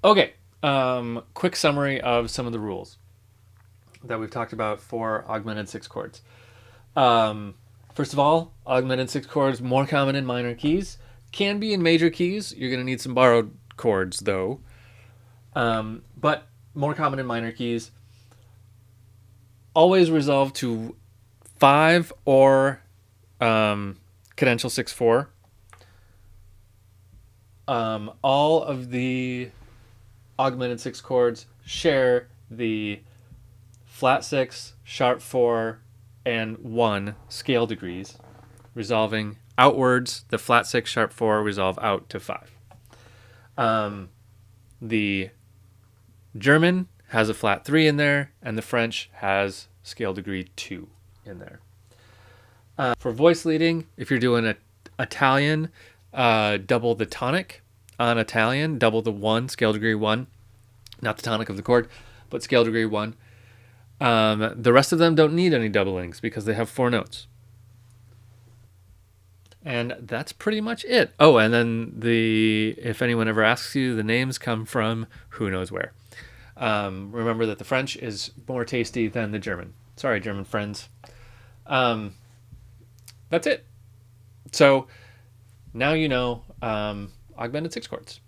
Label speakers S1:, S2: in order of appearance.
S1: Okay, quick summary of some of the rules that we've talked about for augmented six chords. First of all, augmented six chords, more common in minor keys. Can be in major keys. You're going to need some borrowed chords, though. But more common in minor keys. Always resolve to 5 or cadential 6/4. All of the augmented six chords share the flat 6, sharp 4, and 1 scale degrees, resolving outwards. The flat 6, sharp 4 resolve out to 5. The German has a flat 3 in there, and the French has scale degree 2 in there. For voice leading, if you're doing Italian, double the tonic on Italian, double the 1, scale degree 1, not the tonic of the chord, but scale degree 1. The rest of them don't need any doublings because they have 4 notes. And that's pretty much it. Oh, and then if anyone ever asks you, the names come from who knows where. Remember that the French is more tasty than the German. Sorry, German friends. That's it. So now you know augmented six chords.